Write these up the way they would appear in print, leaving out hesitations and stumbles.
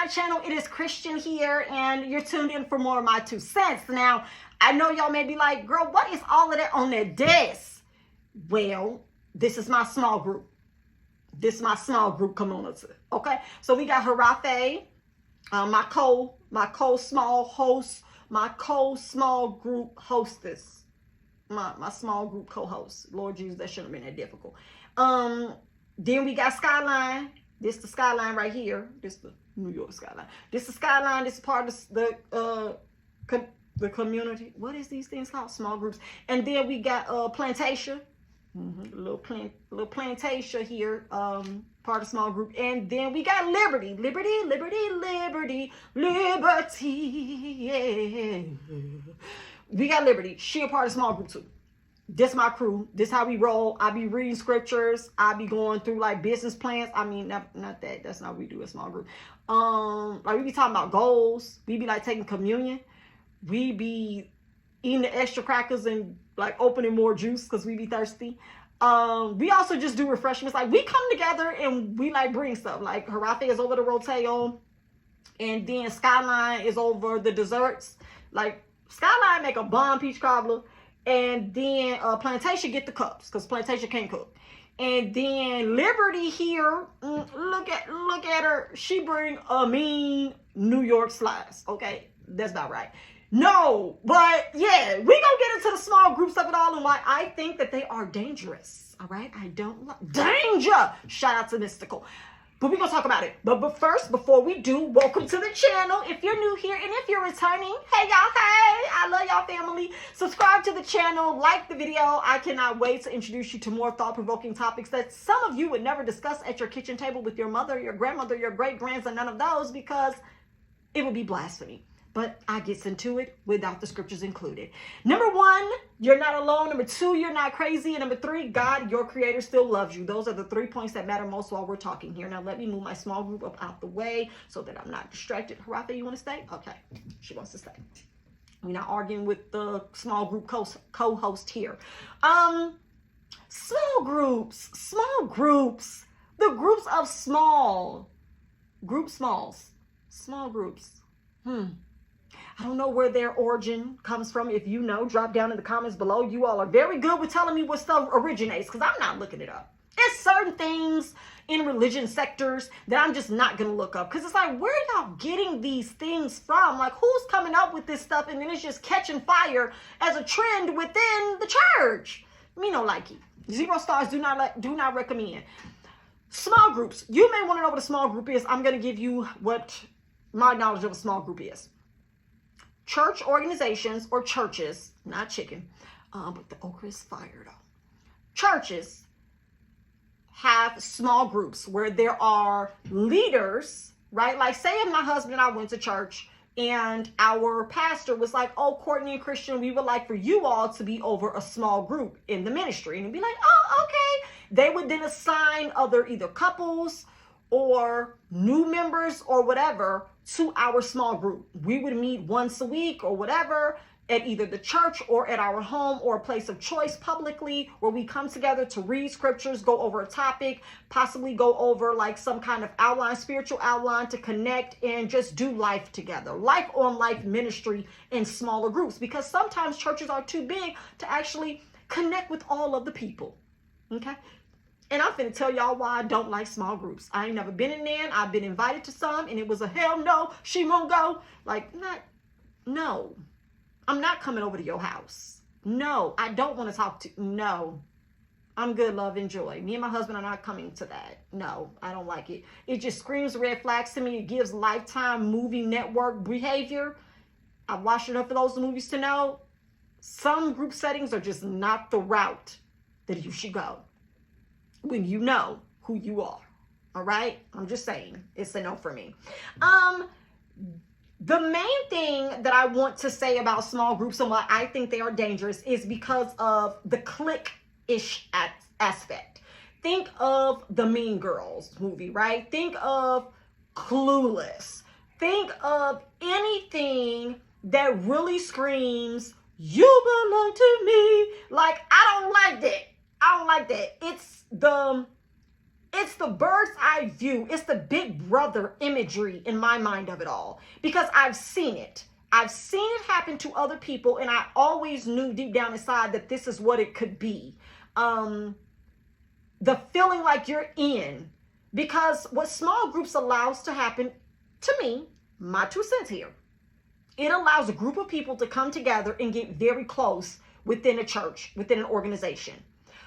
my channel. It is Christian here, and you're tuned in for more of my 2 cents. Now, I know y'all may be like, girl, what is all of that on that desk? Well, this is my small group. This is my small group community. Okay, so we got Harafe, my co-small group hostess, my small group co-host. Lord Jesus, that shouldn't have been that difficult. Then we got Skyline. This the Skyline right here. This the New York Skyline. This the Skyline. This is part of the community. What is these things called? Small groups. And then we got Plantasia. Little Plantasia here. Part of small group. And then we got Liberty. Yeah. We got Liberty. She a part of small group too. This my crew. This how we roll. I be reading scriptures. I be going through like business plans. I mean, not that. That's not what we do in small group. Like we be talking about goals. We be like taking communion. We be eating the extra crackers and like opening more juice because we be thirsty. We also just do refreshments. Like we come together and we like bring stuff. Like Harafe is over the Roteo, and then Skyline is over the desserts. Like Skyline make a bomb peach cobbler. And then Plantasia get the cups because Plantasia can't cook. And then Liberty here, look at her. She bring a mean New York slice. Okay, that's not right. No, but yeah, we gonna get into the small groups of it all and why I think that they are dangerous. All right, I don't like danger. Shout out to Mystical. But we're going to talk about it. But first, before we do, welcome to the channel. If you're new here and if you're returning, hey, y'all, hey, I love y'all family. Subscribe to the channel, like the video. I cannot wait to introduce you to more thought-provoking topics that some of you would never discuss at your kitchen table with your mother, your grandmother, your great-grands, and none of those because it would be blasphemy. But I gets into it without the scriptures included. Number 1, you're not alone. Number 2, you're not crazy. And number 3, God, your creator, still loves you. Those are the 3 points that matter most while we're talking here. Now, let me move my small group up out the way so that I'm not distracted. Harafe, you want to stay? Okay, she wants to stay. We're not arguing with the small group co-host here. Small groups. The groups of small groups. I don't know where their origin comes from. If you know, drop down in the comments below. You all are very good with telling me what stuff originates because I'm not looking it up. There's certain things in religion sectors that I'm just not going to look up because it's like, where are y'all getting these things from? Like, who's coming up with this stuff and then it's just catching fire as a trend within the church? Me no like it. 0 stars, do not recommend. Small groups. You may want to know what a small group is. I'm going to give you what my knowledge of a small group is. Church organizations or churches, not chicken, but the okra is fire though. Churches have small groups where there are leaders, right? Like say if my husband and I went to church and our pastor was like, oh, Courtney and Christian, we would like for you all to be over a small group in the ministry. And it'd be like, oh, okay. They would then assign either couples or new members or whatever to our small group. We would meet once a week or whatever at either the church or at our home or a place of choice publicly where we come together to read scriptures, go over a topic, possibly go over like some kind of outline, spiritual outline to connect and just do life together. Life on life ministry in smaller groups because sometimes churches are too big to actually connect with all of the people. Okay? And I'm finna tell y'all why I don't like small groups. I ain't never been in there. I've been invited to some and it was a hell no, she won't go. Like, no. I'm not coming over to your house. No, I don't want to talk to, no. I'm good, love, enjoy. Me and my husband are not coming to that. No, I don't like it. It just screams red flags to me. It gives Lifetime movie network behavior. I've watched enough of those movies to know some group settings are just not the route that you should go when you know who you are. All right? I'm just saying. It's a no for me. The main thing that I want to say about small groups and why I think they are dangerous is because of the clique-ish aspect. Think of the Mean Girls movie, right? Think of Clueless. Think of anything that really screams, you belong to me. Like, I don't like that. It's the It's the bird's eye view. It's the big brother imagery in my mind of it all, because I've seen it. I've seen it happen to other people, and I always knew deep down inside that this is what it could be. The feeling like you're in, because what small groups allows to happen, to me, my 2 cents here, it allows a group of people to come together and get very close within a church, within an organization.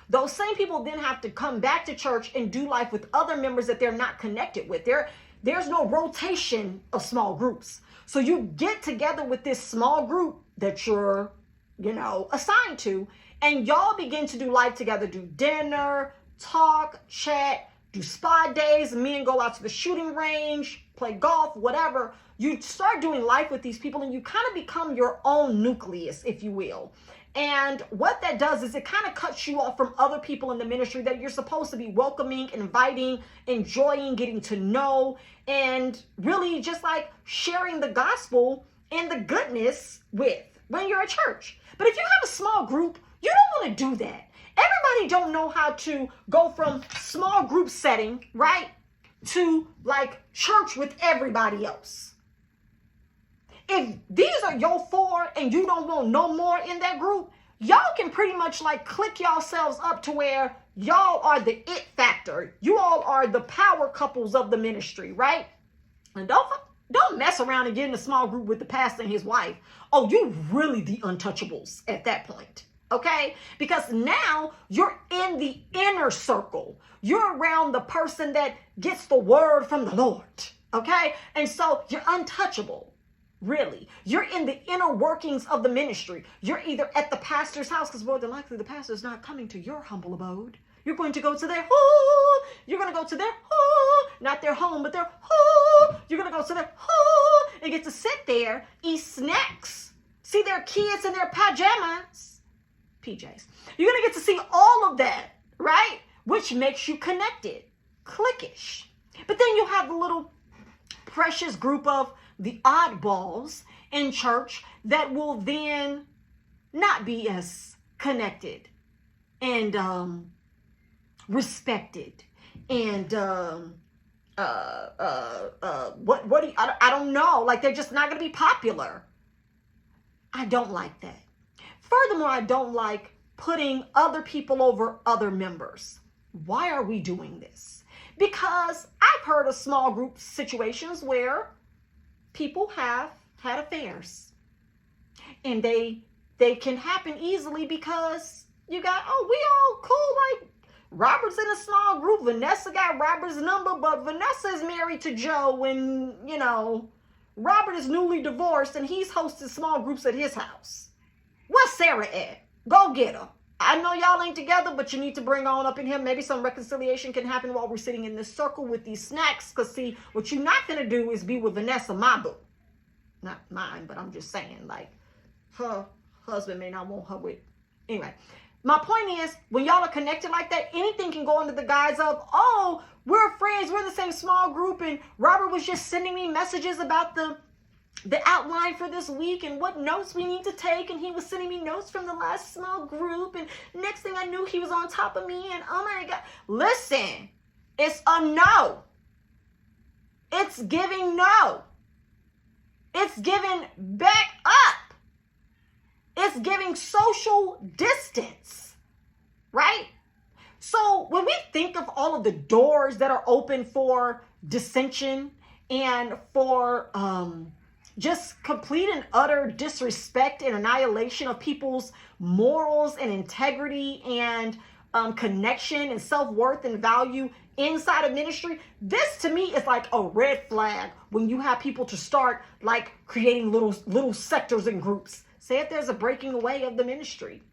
Those same people then have to come back to church and do life with other members that they're not connected with. There's no rotation of small groups. So you get together with this small group that you're, assigned to, and y'all begin to do life together, do dinner, talk, chat, do spa days, men go out to the shooting range, play golf, whatever. You start doing life with these people, and you kind of become your own nucleus, if you will. And what that does is it kind of cuts you off from other people in the ministry that you're supposed to be welcoming, inviting, enjoying, getting to know, and really just like sharing the gospel and the goodness with when you're at church. But if you have a small group, you don't want to do that. Everybody don't know how to go from small group setting, right, to like church with everybody else. If these are your 4 and you don't want no more in that group, y'all can pretty much like click yourselves up to where y'all are the it factor. You all are the power couples of the ministry, right? And don't mess around and get in a small group with the pastor and his wife. Oh, you really the untouchables at that point, okay? Because now you're in the inner circle. You're around the person that gets the word from the Lord, okay? And so you're untouchable. Really, you're in the inner workings of the ministry. You're either at the pastor's house, because more than likely the pastor is not coming to your humble abode. You're going to go to their you're going to go to their not their home, but their you're going to go to their and get to sit there, eat snacks, see their kids in their PJs. You're going to get to see all of that, right? Which makes you connected, cliquish. But then you have the little precious group of the oddballs in church that will then not be as connected and respected and what do you, I don't know, like they're just not going to be popular. I don't like that. Furthermore, I don't like putting other people over other members. Why are we doing this? Because I've heard of small group situations where people have had affairs, and they can happen easily because we all cool. Like Robert's in a small group. Vanessa got Robert's number, but Vanessa is married to Joe, and Robert is newly divorced, and he's hosting small groups at his house. Where's Sarah at? Go get her. I know y'all ain't together, but you need to bring on up in here. Maybe some reconciliation can happen while we're sitting in this circle with these snacks. Because, see, what you're not going to do is be with Vanessa, my boo. Not mine, but I'm just saying, like, her husband may not want her with. Anyway, my point is, when y'all are connected like that, anything can go under the guise of, oh, we're friends, we're in the same small group, and Robert was just sending me messages about the outline for this week and what notes we need to take, and he was sending me notes from the last small group, and next thing I knew he was on top of me, and oh my God. Listen, it's a no. It's giving no. It's giving back up. It's giving social distance, right? So when we think of all of the doors that are open for dissension and for just complete and utter disrespect and annihilation of people's morals and integrity and connection and self-worth and value inside of ministry, this to me is like a red flag when you have people to start like creating little sectors and groups. Say if there's a breaking away of the ministry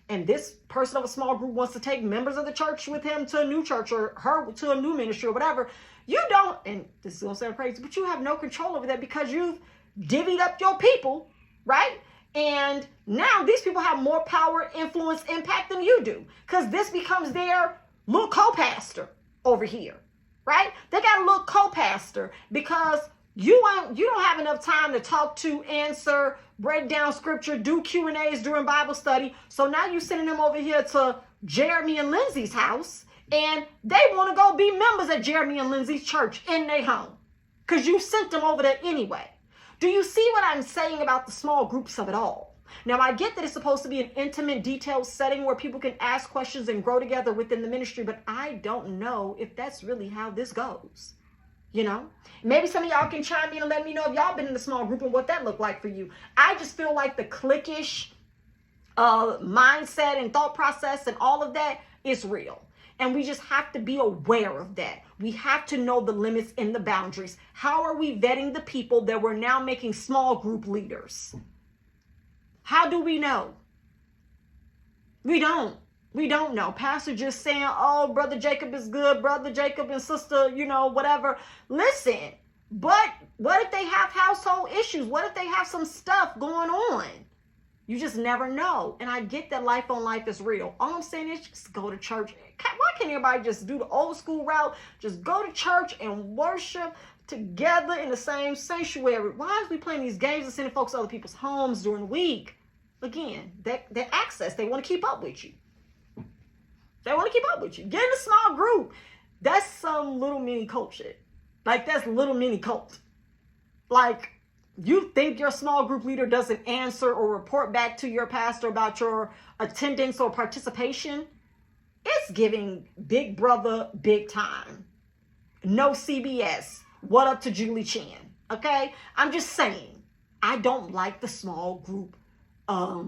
and this person of a small group wants to take members of the church with him to a new church or her to a new ministry or whatever, you don't, and this is going to sound crazy, but you have no control over that because you've divvied up your people, right? And now these people have more power, influence, impact than you do because this becomes their little co-pastor over here, right? They got a little co-pastor because you don't have enough time to talk to, answer, break down scripture, do Q&As during Bible study. So now you're sending them over here to Jeremy and Lindsay's house, And they want to go be members at Jeremy and Lindsay's church in their home because you sent them over there anyway. Do you see what I'm saying about the small groups of it all? Now, I get that it's supposed to be an intimate, detailed setting where people can ask questions and grow together within the ministry, but I don't know if that's really how this goes. You know, maybe some of y'all can chime in and let me know if y'all been in a small group and what that looked like for you. I just feel like the cliquish mindset and thought process and all of that is real. And we just have to be aware of that. We have to know the limits and the boundaries. How are we vetting the people that we're now making small group leaders? How do we know? We don't. We don't know. Pastor just saying, oh, Brother Jacob is good, Brother Jacob and Sister, you know, whatever. Listen, but what if they have household issues? What if they have some stuff going on? You just never know. And I get that life on life is real. All I'm saying is just go to church. Why can't everybody just do the old school route? Just go to church and worship together in the same sanctuary. Why is we playing these games and sending folks to other people's homes during the week? Again, their access. They want to keep up with you. They want to keep up with you. Get in a small group. That's some little mini cult shit. Like, that's little mini cult. Like, you think your small group leader doesn't answer or report back to your pastor about your attendance or participation? It's giving Big Brother big time. No CBS. What up to Julie Chen? Okay? I'm just saying, I don't like the small group. I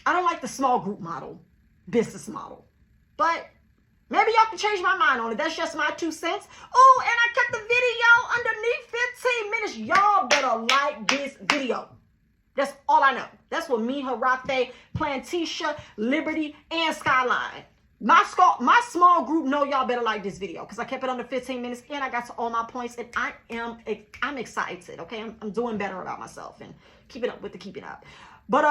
don't like the small group model, business model. But maybe y'all can change my mind on it. That's just my 2 cents. Oh, and I kept the video underneath 15 minutes. Y'all better like this video. That's all I know. That's what me, Harafe, Plantisha, Liberty, and Skyline. My small group know y'all better like this video because I kept it under 15 minutes and I got to all my points and I'm excited. Okay, I'm doing better about myself and keeping up with the keeping up. But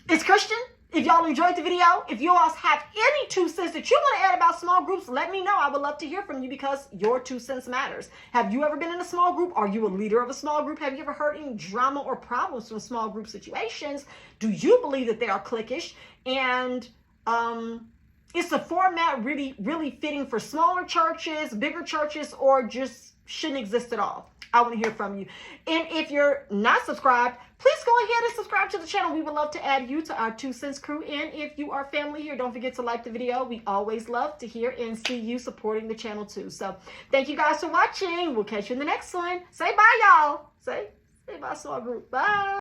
it's Christian. If y'all enjoyed the video, if you all have any 2 cents that you want to add about small groups, let me know. I would love to hear from you because your 2 cents matters. Have you ever been in a small group? Are you a leader of a small group? Have you ever heard any drama or problems from small group situations? Do you believe that they are cliquish? And is the format really fitting for smaller churches, bigger churches, or just shouldn't exist at all? I want to hear from you. And if you're not subscribed, please go ahead and subscribe to the channel. We would love to add you to our 2 cents crew. And if you are family here, don't forget to like the video. We always love to hear and see you supporting the channel too. So thank you guys for watching. We'll catch you in the next one. Say bye, y'all. Say bye, small group. Bye.